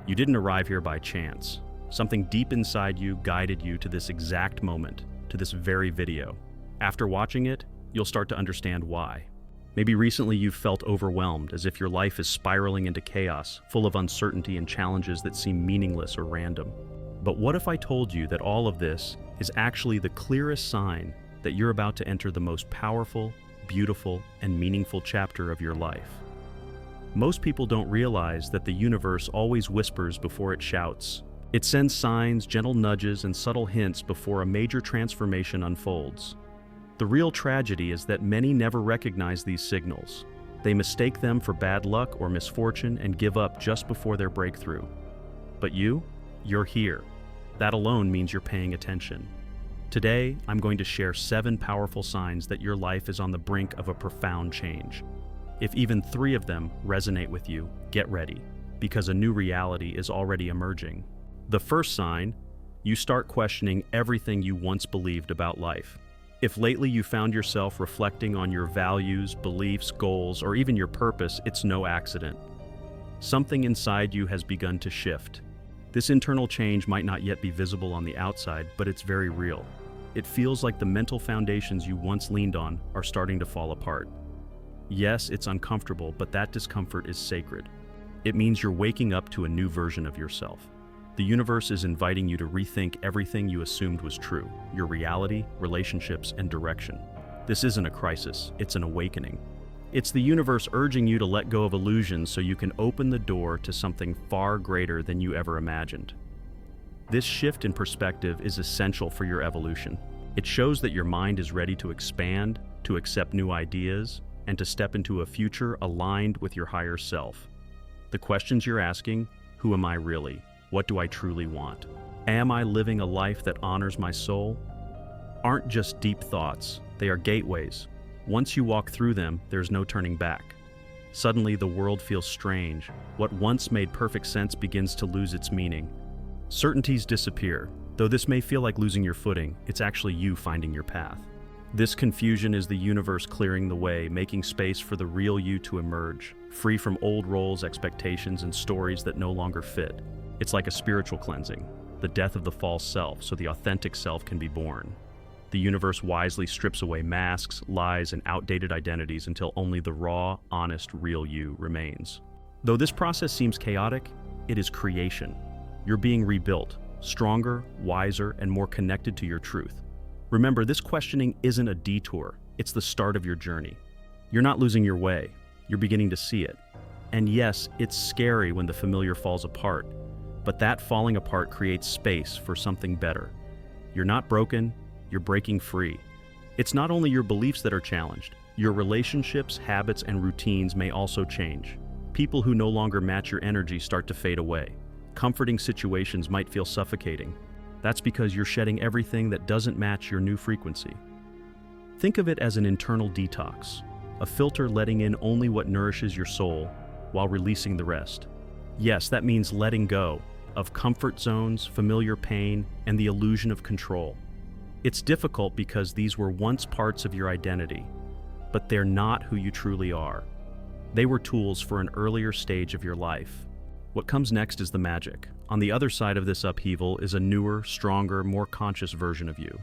You didn't arrive here by chance. Something deep inside you guided you to this exact moment, to this very video. After watching it, you'll start to understand why. Maybe recently you've felt overwhelmed, as if your life is spiraling into chaos, full of uncertainty and challenges that seem meaningless or random. But what if I told you that all of this is actually the clearest sign that you're about to enter the most powerful, beautiful, and meaningful chapter of your life? Most people don't realize that the universe always whispers before it shouts. It sends signs, gentle nudges, and subtle hints before a major transformation unfolds. The real tragedy is that many never recognize these signals. They mistake them for bad luck or misfortune and give up just before their breakthrough. But you're here. That alone means you're paying attention. Today, I'm going to share 7 powerful signs that your life is on the brink of a profound change. If even 3 of them resonate with you, get ready, because a new reality is already emerging. The first sign, you start questioning everything you once believed about life. If lately you found yourself reflecting on your values, beliefs, goals, or even your purpose, it's no accident. Something inside you has begun to shift. This internal change might not yet be visible on the outside, but it's very real. It feels like the mental foundations you once leaned on are starting to fall apart. Yes, it's uncomfortable, but that discomfort is sacred. It means you're waking up to a new version of yourself. The universe is inviting you to rethink everything you assumed was true, your reality, relationships, and direction. This isn't a crisis, it's an awakening. It's the universe urging you to let go of illusions so you can open the door to something far greater than you ever imagined. This shift in perspective is essential for your evolution. It shows that your mind is ready to expand, to accept new ideas, and to step into a future aligned with your higher self. The questions you're asking: who am I really? What do I truly want? Am I living a life that honors my soul? Aren't just deep thoughts, they are gateways. Once you walk through them, there's no turning back. Suddenly the world feels strange. What once made perfect sense begins to lose its meaning. Certainties disappear. Though this may feel like losing your footing, it's actually you finding your path. This confusion is the universe clearing the way, making space for the real you to emerge, free from old roles, expectations, and stories that no longer fit. It's like a spiritual cleansing, the death of the false self so the authentic self can be born. The universe wisely strips away masks, lies, and outdated identities until only the raw, honest, real you remains. Though this process seems chaotic, it is creation. You're being rebuilt, stronger, wiser, and more connected to your truth. Remember, this questioning isn't a detour, it's the start of your journey. You're not losing your way, you're beginning to see it. And yes, it's scary when the familiar falls apart, but that falling apart creates space for something better. You're not broken, you're breaking free. It's not only your beliefs that are challenged, your relationships, habits, and routines may also change. People who no longer match your energy start to fade away. Comforting situations might feel suffocating. That's because you're shedding everything that doesn't match your new frequency. Think of it as an internal detox, a filter letting in only what nourishes your soul while releasing the rest. Yes, that means letting go of comfort zones, familiar pain, and the illusion of control. It's difficult because these were once parts of your identity, but they're not who you truly are. They were tools for an earlier stage of your life. What comes next is the magic. On the other side of this upheaval is a newer, stronger, more conscious version of you.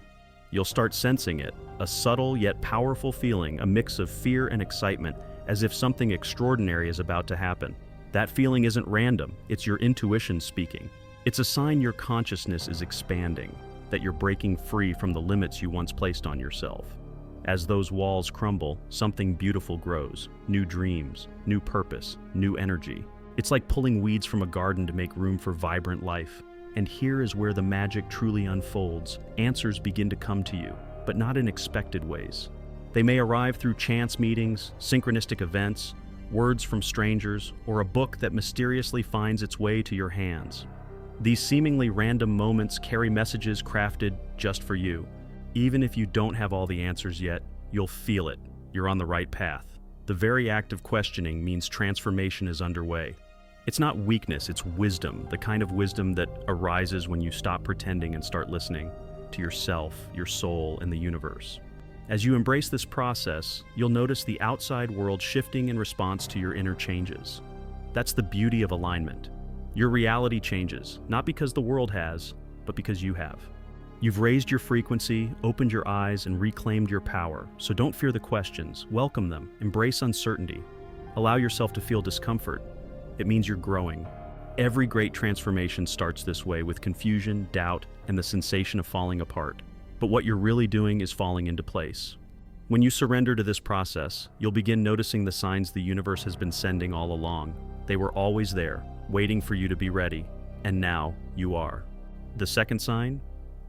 You'll start sensing it, a subtle yet powerful feeling, a mix of fear and excitement, as if something extraordinary is about to happen. That feeling isn't random, it's your intuition speaking. It's a sign your consciousness is expanding, that you're breaking free from the limits you once placed on yourself. As those walls crumble, something beautiful grows. New dreams, new purpose, new energy. It's like pulling weeds from a garden to make room for vibrant life. And here is where the magic truly unfolds. Answers begin to come to you, but not in expected ways. They may arrive through chance meetings, synchronistic events, words from strangers, or a book that mysteriously finds its way to your hands. These seemingly random moments carry messages crafted just for you. Even if you don't have all the answers yet, you'll feel it. You're on the right path. The very act of questioning means transformation is underway. It's not weakness, it's wisdom, the kind of wisdom that arises when you stop pretending and start listening to yourself, your soul, and the universe. As you embrace this process, you'll notice the outside world shifting in response to your inner changes. That's the beauty of alignment. Your reality changes, not because the world has, but because you have. You've raised your frequency, opened your eyes, and reclaimed your power, so don't fear the questions. Welcome them. Embrace uncertainty. Allow yourself to feel discomfort. It means you're growing. Every great transformation starts this way, with confusion, doubt, and the sensation of falling apart. But what you're really doing is falling into place. When you surrender to this process, you'll begin noticing the signs the universe has been sending all along. They were always there, waiting for you to be ready, and now you are. The second sign?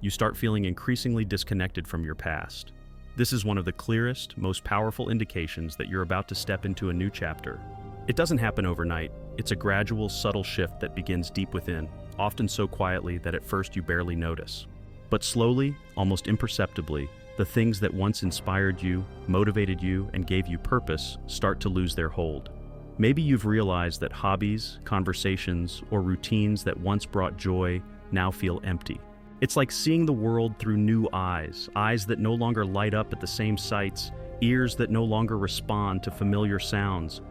You start feeling increasingly disconnected from your past. This is one of the clearest, most powerful indications that you're about to step into a new chapter. It doesn't happen overnight. It's a gradual, subtle shift that begins deep within, often so quietly that at first you barely notice. But slowly, almost imperceptibly, the things that once inspired you, motivated you, and gave you purpose start to lose their hold. Maybe you've realized that hobbies, conversations, or routines that once brought joy now feel empty. It's like seeing the world through new eyes, eyes that no longer light up at the same sights, ears that no longer respond to familiar sounds.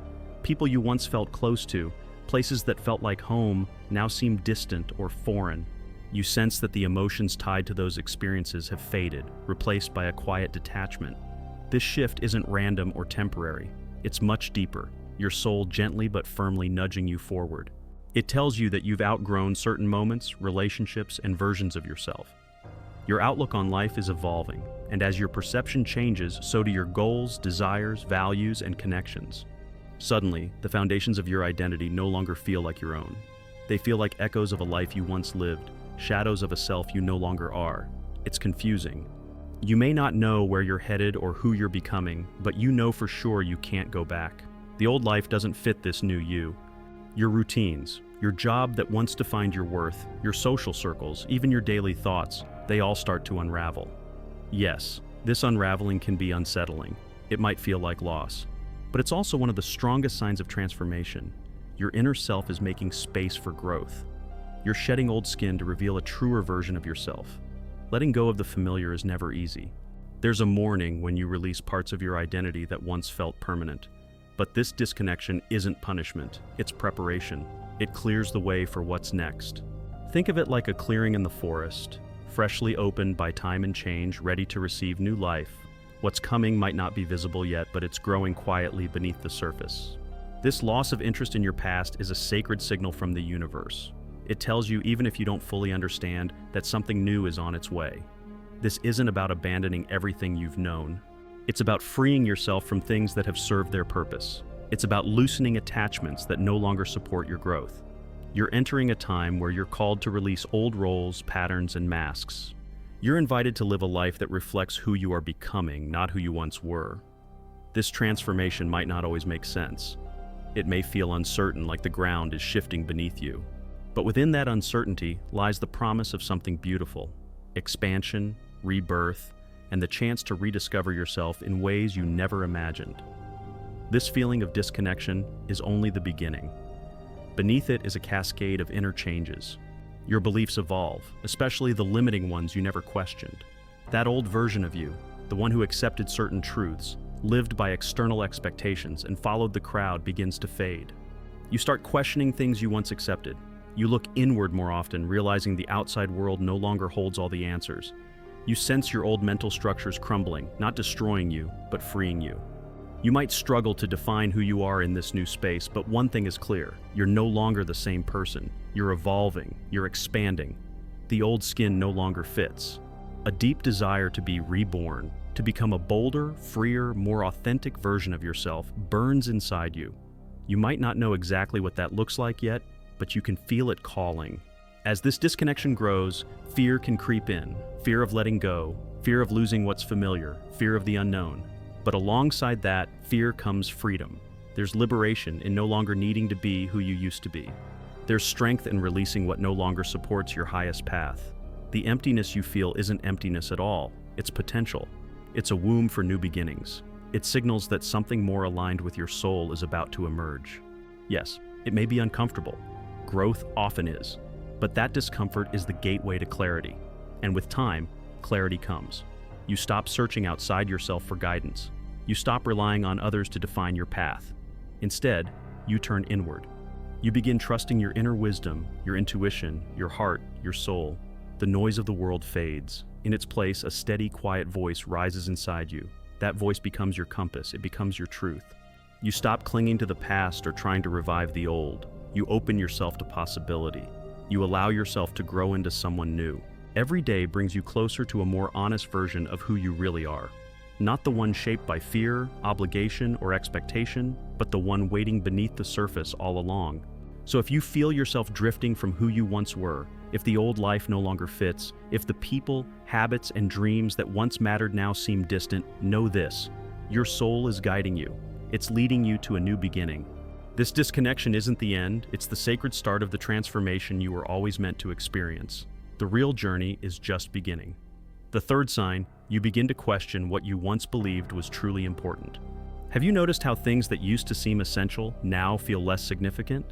People you once felt close to, places that felt like home, now seem distant or foreign. You sense that the emotions tied to those experiences have faded, replaced by a quiet detachment. This shift isn't random or temporary. It's much deeper, your soul gently but firmly nudging you forward. It tells you that you've outgrown certain moments, relationships, and versions of yourself. Your outlook on life is evolving, and as your perception changes, so do your goals, desires, values, and connections. Suddenly, the foundations of your identity no longer feel like your own. They feel like echoes of a life you once lived, shadows of a self you no longer are. It's confusing. You may not know where you're headed or who you're becoming, but you know for sure you can't go back. The old life doesn't fit this new you. Your routines, your job that once defined your worth, your social circles, even your daily thoughts, they all start to unravel. Yes, this unraveling can be unsettling. It might feel like loss. But it's also one of the strongest signs of transformation. Your inner self is making space for growth. You're shedding old skin to reveal a truer version of yourself. Letting go of the familiar is never easy. There's a mourning when you release parts of your identity that once felt permanent. But this disconnection isn't punishment, it's preparation. It clears the way for what's next. Think of it like a clearing in the forest, freshly opened by time and change, ready to receive new life. What's coming might not be visible yet, but it's growing quietly beneath the surface. This loss of interest in your past is a sacred signal from the universe. It tells you, even if you don't fully understand, that something new is on its way. This isn't about abandoning everything you've known. It's about freeing yourself from things that have served their purpose. It's about loosening attachments that no longer support your growth. You're entering a time where you're called to release old roles, patterns, and masks. You're invited to live a life that reflects who you are becoming, not who you once were. This transformation might not always make sense. It may feel uncertain, like the ground is shifting beneath you. But within that uncertainty lies the promise of something beautiful: expansion, rebirth, and the chance to rediscover yourself in ways you never imagined. This feeling of disconnection is only the beginning. Beneath it is a cascade of inner changes. Your beliefs evolve, especially the limiting ones you never questioned. That old version of you, the one who accepted certain truths, lived by external expectations, and followed the crowd, begins to fade. You start questioning things you once accepted. You look inward more often, realizing the outside world no longer holds all the answers. You sense your old mental structures crumbling, not destroying you, but freeing you. You might struggle to define who you are in this new space, but one thing is clear: you're no longer the same person. You're evolving, you're expanding. The old skin no longer fits. A deep desire to be reborn, to become a bolder, freer, more authentic version of yourself, burns inside you. You might not know exactly what that looks like yet, but you can feel it calling. As this disconnection grows, fear can creep in. Fear of letting go, fear of losing what's familiar, fear of the unknown. But alongside that, fear comes freedom. There's liberation in no longer needing to be who you used to be. There's strength in releasing what no longer supports your highest path. The emptiness you feel isn't emptiness at all, it's potential. It's a womb for new beginnings. It signals that something more aligned with your soul is about to emerge. Yes, it may be uncomfortable. Growth often is. But that discomfort is the gateway to clarity. And with time, clarity comes. You stop searching outside yourself for guidance. You stop relying on others to define your path. Instead, you turn inward. You begin trusting your inner wisdom, your intuition, your heart, your soul. The noise of the world fades. In its place, a steady, quiet voice rises inside you. That voice becomes your compass. It becomes your truth. You stop clinging to the past or trying to revive the old. You open yourself to possibility. You allow yourself to grow into someone new. Every day brings you closer to a more honest version of who you really are. Not the one shaped by fear, obligation, or expectation, but the one waiting beneath the surface all along. So if you feel yourself drifting from who you once were, if the old life no longer fits, if the people, habits, and dreams that once mattered now seem distant, know this: your soul is guiding you. It's leading you to a new beginning. This disconnection isn't the end, it's the sacred start of the transformation you were always meant to experience. The real journey is just beginning. The third sign, you begin to question what you once believed was truly important. Have you noticed how things that used to seem essential now feel less significant?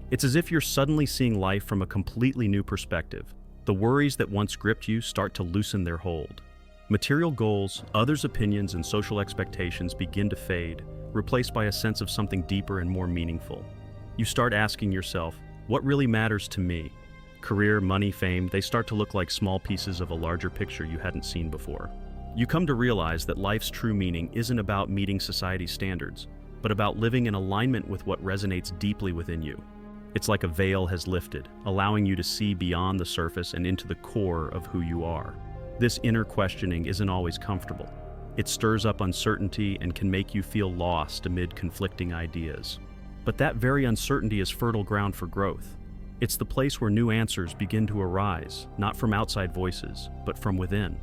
It's as if you're suddenly seeing life from a completely new perspective. The worries that once gripped you start to loosen their hold. Material goals, others' opinions, and social expectations begin to fade, replaced by a sense of something deeper and more meaningful. You start asking yourself, what really matters to me? Career, money, fame, they start to look like small pieces of a larger picture you hadn't seen before. You come to realize that life's true meaning isn't about meeting society's standards, but about living in alignment with what resonates deeply within you. It's like a veil has lifted, allowing you to see beyond the surface and into the core of who you are. This inner questioning isn't always comfortable. It stirs up uncertainty and can make you feel lost amid conflicting ideas. But that very uncertainty is fertile ground for growth. It's the place where new answers begin to arise, not from outside voices, but from within.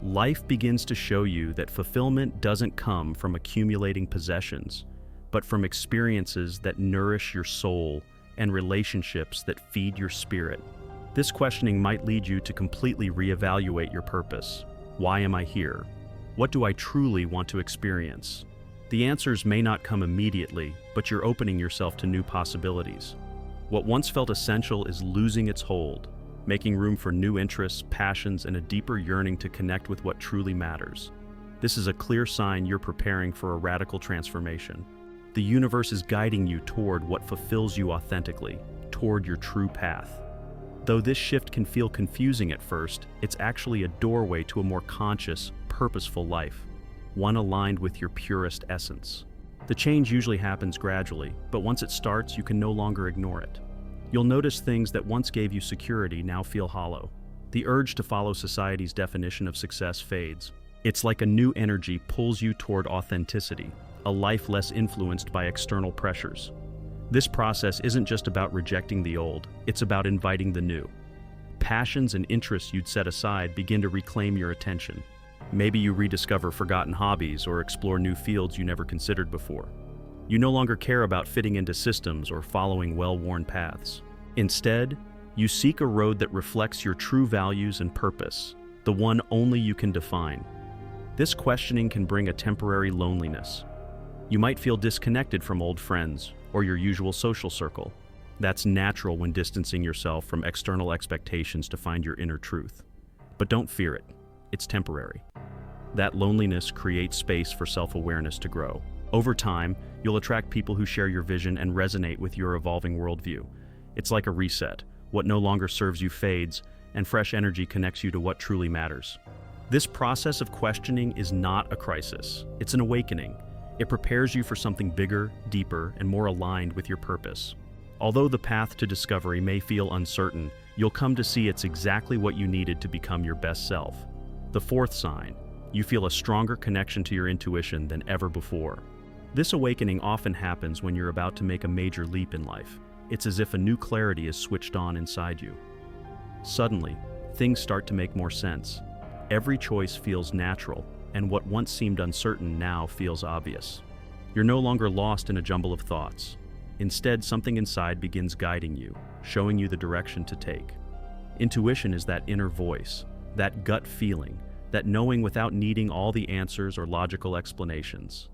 Life begins to show you that fulfillment doesn't come from accumulating possessions, but from experiences that nourish your soul and relationships that feed your spirit. This questioning might lead you to completely reevaluate your purpose. Why am I here? What do I truly want to experience? The answers may not come immediately, but you're opening yourself to new possibilities. What once felt essential is losing its hold, making room for new interests, passions, and a deeper yearning to connect with what truly matters. This is a clear sign you're preparing for a radical transformation. The universe is guiding you toward what fulfills you authentically, toward your true path. Though this shift can feel confusing at first, it's actually a doorway to a more conscious, purposeful life, one aligned with your purest essence. The change usually happens gradually, but once it starts, you can no longer ignore it. You'll notice things that once gave you security now feel hollow. The urge to follow society's definition of success fades. It's like a new energy pulls you toward authenticity, a life less influenced by external pressures. This process isn't just about rejecting the old, it's about inviting the new. Passions and interests you'd set aside begin to reclaim your attention. Maybe you rediscover forgotten hobbies or explore new fields you never considered before. You no longer care about fitting into systems or following well-worn paths. Instead, you seek a road that reflects your true values and purpose, the one only you can define. This questioning can bring a temporary loneliness. You might feel disconnected from old friends or your usual social circle. That's natural when distancing yourself from external expectations to find your inner truth. But don't fear it. It's temporary. That loneliness creates space for self-awareness to grow. Over time, you'll attract people who share your vision and resonate with your evolving worldview. It's like a reset. What no longer serves you fades, and fresh energy connects you to what truly matters. This process of questioning is not a crisis. It's an awakening. It prepares you for something bigger, deeper, and more aligned with your purpose. Although the path to discovery may feel uncertain, you'll come to see it's exactly what you needed to become your best self. The fourth sign, you feel a stronger connection to your intuition than ever before. This awakening often happens when you're about to make a major leap in life. It's as if a new clarity is switched on inside you. Suddenly, things start to make more sense. Every choice feels natural, and what once seemed uncertain now feels obvious. You're no longer lost in a jumble of thoughts. Instead, something inside begins guiding you, showing you the direction to take. Intuition is that inner voice, that gut feeling, that knowing without needing all the answers or logical explanations.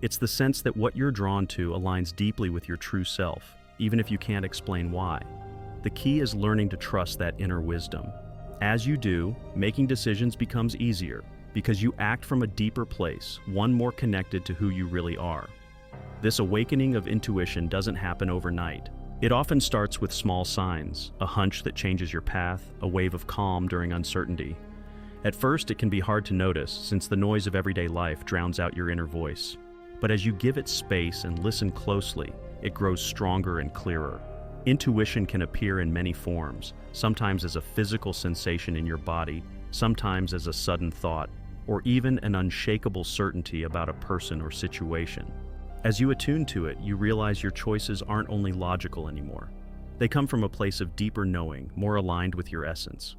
It's the sense that what you're drawn to aligns deeply with your true self, even if you can't explain why. The key is learning to trust that inner wisdom. As you do, making decisions becomes easier because you act from a deeper place, one more connected to who you really are. This awakening of intuition doesn't happen overnight. It often starts with small signs, a hunch that changes your path, a wave of calm during uncertainty. At first, it can be hard to notice since the noise of everyday life drowns out your inner voice. But as you give it space and listen closely, it grows stronger and clearer. Intuition can appear in many forms, sometimes as a physical sensation in your body, sometimes as a sudden thought, or even an unshakable certainty about a person or situation. As you attune to it, you realize your choices aren't only logical anymore. They come from a place of deeper knowing, more aligned with your essence.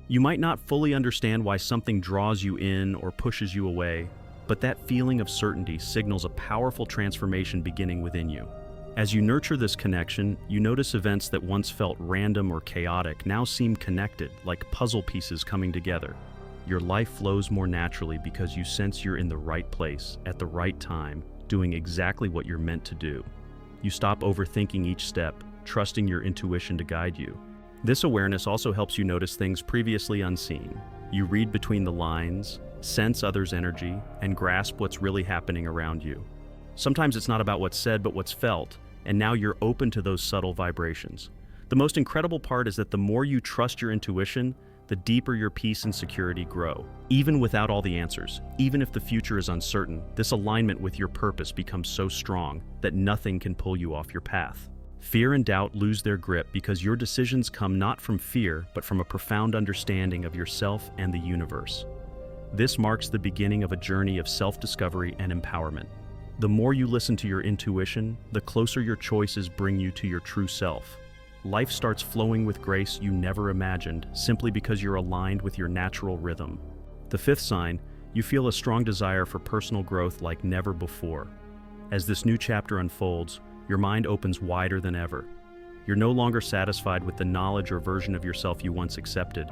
You might not fully understand why something draws you in or pushes you away, but that feeling of certainty signals a powerful transformation beginning within you. As you nurture this connection, you notice events that once felt random or chaotic now seem connected, like puzzle pieces coming together. Your life flows more naturally because you sense you're in the right place, at the right time, doing exactly what you're meant to do. You stop overthinking each step, trusting your intuition to guide you. This awareness also helps you notice things previously unseen. You read between the lines, sense others' energy, and grasp what's really happening around you. Sometimes it's not about what's said, but what's felt, and now you're open to those subtle vibrations. The most incredible part is that the more you trust your intuition, the deeper your peace and security grow. Even without all the answers, even if the future is uncertain, this alignment with your purpose becomes so strong that nothing can pull you off your path. Fear and doubt lose their grip because your decisions come not from fear, but from a profound understanding of yourself and the universe. This marks the beginning of a journey of self-discovery and empowerment. The more you listen to your intuition, the closer your choices bring you to your true self. Life starts flowing with grace you never imagined, simply because you're aligned with your natural rhythm. The fifth sign, you feel a strong desire for personal growth like never before. As this new chapter unfolds, your mind opens wider than ever. You're no longer satisfied with the knowledge or version of yourself you once accepted.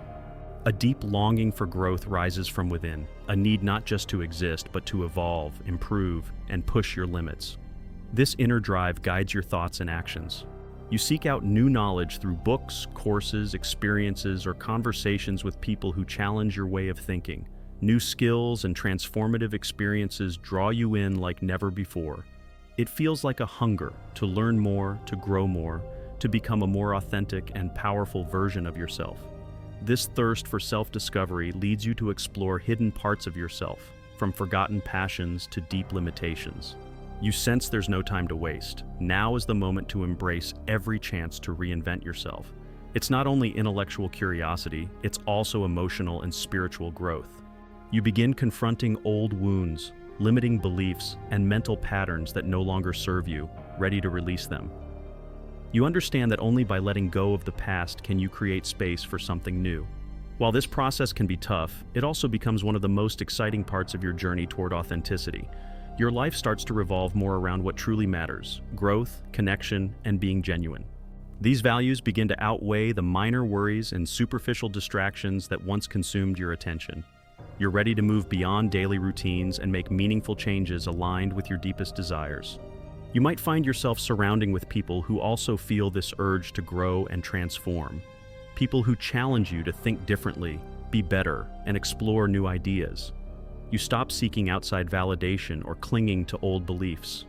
A deep longing for growth rises from within, a need not just to exist, but to evolve, improve, and push your limits. This inner drive guides your thoughts and actions. You seek out new knowledge through books, courses, experiences, or conversations with people who challenge your way of thinking. New skills and transformative experiences draw you in like never before. It feels like a hunger to learn more, to grow more, to become a more authentic and powerful version of yourself. This thirst for self-discovery leads you to explore hidden parts of yourself, from forgotten passions to deep limitations. You sense there's no time to waste. Now is the moment to embrace every chance to reinvent yourself. It's not only intellectual curiosity, it's also emotional and spiritual growth. You begin confronting old wounds, limiting beliefs, and mental patterns that no longer serve you, ready to release them. You understand that only by letting go of the past can you create space for something new. While this process can be tough, it also becomes one of the most exciting parts of your journey toward authenticity. Your life starts to revolve more around what truly matters: growth, connection, and being genuine. These values begin to outweigh the minor worries and superficial distractions that once consumed your attention. You're ready to move beyond daily routines and make meaningful changes aligned with your deepest desires. You might find yourself surrounding with people who also feel this urge to grow and transform. People who challenge you to think differently, be better, and explore new ideas. You stop seeking outside validation or clinging to old beliefs.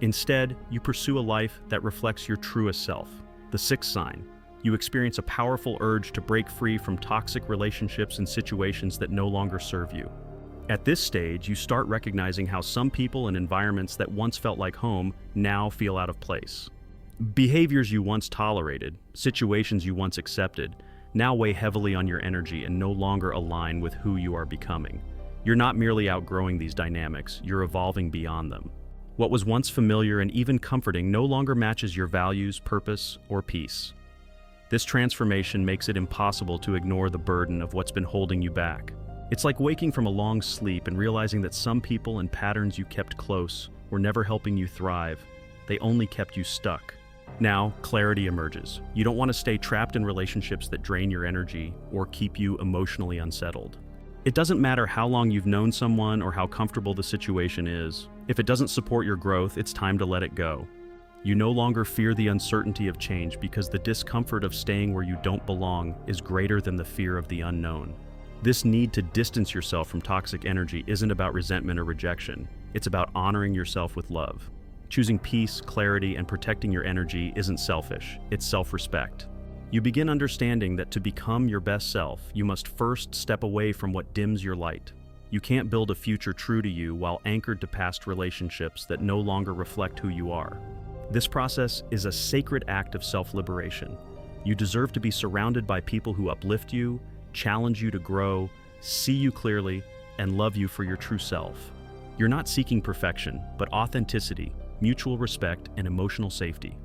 Instead, you pursue a life that reflects your truest self. The sixth sign, you experience a powerful urge to break free from toxic relationships and situations that no longer serve you. At this stage, you start recognizing how some people and environments that once felt like home now feel out of place. Behaviors you once tolerated, situations you once accepted, now weigh heavily on your energy and no longer align with who you are becoming. You're not merely outgrowing these dynamics, you're evolving beyond them. What was once familiar and even comforting no longer matches your values, purpose, or peace. This transformation makes it impossible to ignore the burden of what's been holding you back. It's like waking from a long sleep and realizing that some people and patterns you kept close were never helping you thrive. They only kept you stuck. Now, clarity emerges. You don't want to stay trapped in relationships that drain your energy or keep you emotionally unsettled. It doesn't matter how long you've known someone or how comfortable the situation is. If it doesn't support your growth, it's time to let it go. You no longer fear the uncertainty of change because the discomfort of staying where you don't belong is greater than the fear of the unknown. This need to distance yourself from toxic energy isn't about resentment or rejection. It's about honoring yourself with love. Choosing peace, clarity, and protecting your energy isn't selfish, it's self-respect. You begin understanding that to become your best self, you must first step away from what dims your light. You can't build a future true to you while anchored to past relationships that no longer reflect who you are. This process is a sacred act of self-liberation. You deserve to be surrounded by people who uplift you, challenge you to grow, see you clearly, and love you for your true self. You're not seeking perfection, but authenticity, mutual respect, and emotional safety.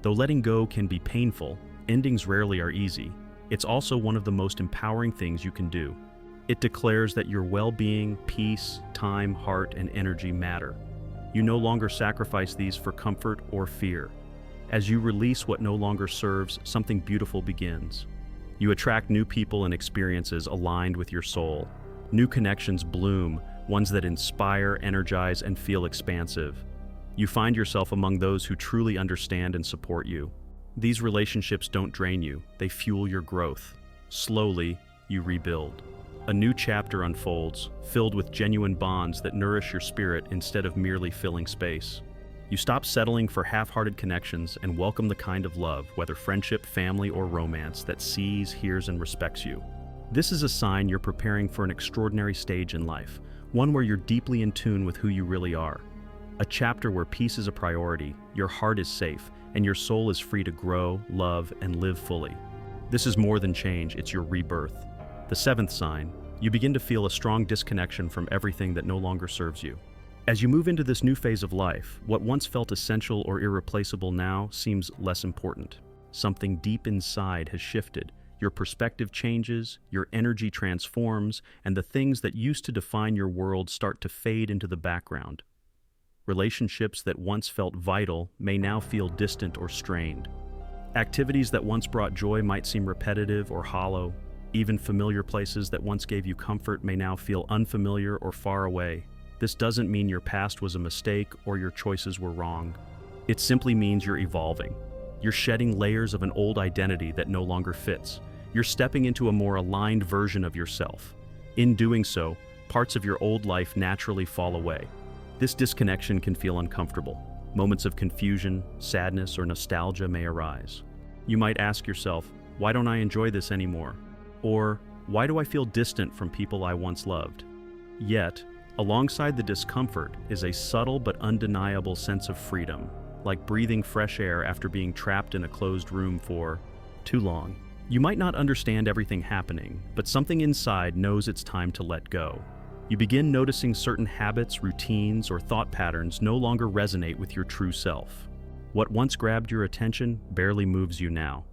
Though letting go can be painful, endings rarely are easy. It's also one of the most empowering things you can do. It declares that your well-being, peace, time, heart, and energy matter. You no longer sacrifice these for comfort or fear. As you release what no longer serves, something beautiful begins. You attract new people and experiences aligned with your soul. New connections bloom, ones that inspire, energize, and feel expansive. You find yourself among those who truly understand and support you. These relationships don't drain you, they fuel your growth. Slowly, you rebuild. A new chapter unfolds, filled with genuine bonds that nourish your spirit instead of merely filling space. You stop settling for half-hearted connections and welcome the kind of love, whether friendship, family, or romance, that sees, hears, and respects you. This is a sign you're preparing for an extraordinary stage in life, one where you're deeply in tune with who you really are. A chapter where peace is a priority, your heart is safe, and your soul is free to grow, love, and live fully. This is more than change, it's your rebirth. The seventh sign, you begin to feel a strong disconnection from everything that no longer serves you. As you move into this new phase of life, what once felt essential or irreplaceable now seems less important. Something deep inside has shifted. Your perspective changes, your energy transforms, and the things that used to define your world start to fade into the background. Relationships that once felt vital may now feel distant or strained. Activities that once brought joy might seem repetitive or hollow. Even familiar places that once gave you comfort may now feel unfamiliar or far away. This doesn't mean your past was a mistake or your choices were wrong. It simply means you're evolving. You're shedding layers of an old identity that no longer fits. You're stepping into a more aligned version of yourself. In doing so, parts of your old life naturally fall away. This disconnection can feel uncomfortable. Moments of confusion, sadness, or nostalgia may arise. You might ask yourself, why don't I enjoy this anymore? Or, why do I feel distant from people I once loved? Yet, alongside the discomfort is a subtle but undeniable sense of freedom, like breathing fresh air after being trapped in a closed room for too long. You might not understand everything happening, but something inside knows it's time to let go. You begin noticing certain habits, routines, or thought patterns no longer resonate with your true self. What once grabbed your attention barely moves you now.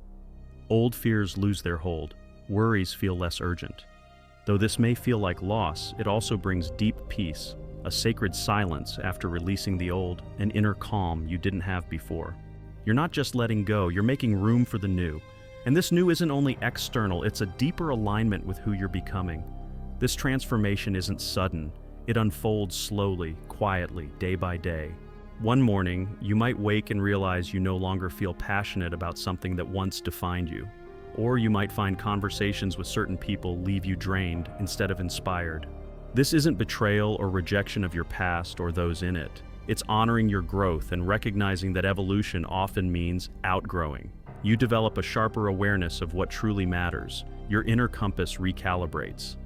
Old fears lose their hold. Worries feel less urgent. Though this may feel like loss, it also brings deep peace, a sacred silence after releasing the old, an inner calm you didn't have before. You're not just letting go, you're making room for the new. And this new isn't only external, it's a deeper alignment with who you're becoming. This transformation isn't sudden, it unfolds slowly, quietly, day by day. One morning, you might wake and realize you no longer feel passionate about something that once defined you. Or you might find conversations with certain people leave you drained instead of inspired. This isn't betrayal or rejection of your past or those in it. It's honoring your growth and recognizing that evolution often means outgrowing. You develop a sharper awareness of what truly matters. Your inner compass recalibrates.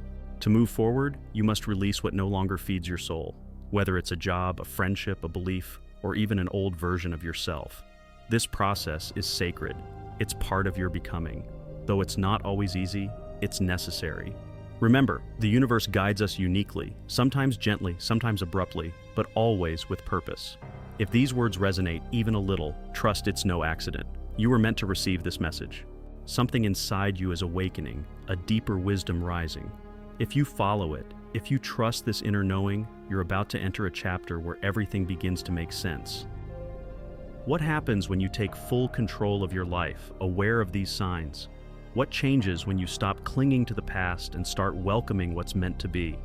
To move forward, you must release what no longer feeds your soul, whether it's a job, a friendship, a belief, or even an old version of yourself. This process is sacred. It's part of your becoming. Though it's not always easy, it's necessary. Remember, the universe guides us uniquely, sometimes gently, sometimes abruptly, but always with purpose. If these words resonate even a little, trust it's no accident. You were meant to receive this message. Something inside you is awakening, a deeper wisdom rising. If you follow it, if you trust this inner knowing, you're about to enter a chapter where everything begins to make sense. What happens when you take full control of your life, aware of these signs? What changes when you stop clinging to the past and start welcoming what's meant to be?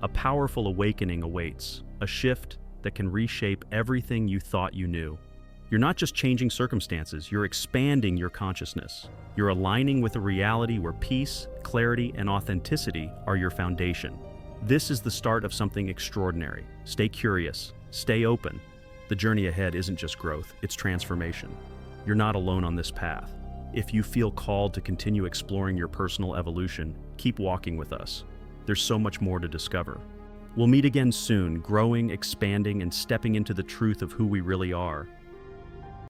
A powerful awakening awaits, a shift that can reshape everything you thought you knew. You're not just changing circumstances, you're expanding your consciousness. You're aligning with a reality where peace, clarity, and authenticity are your foundation. This is the start of something extraordinary. Stay curious, stay open. The journey ahead isn't just growth, it's transformation. You're not alone on this path. If you feel called to continue exploring your personal evolution, keep walking with us. There's so much more to discover. We'll meet again soon, growing, expanding, and stepping into the truth of who we really are.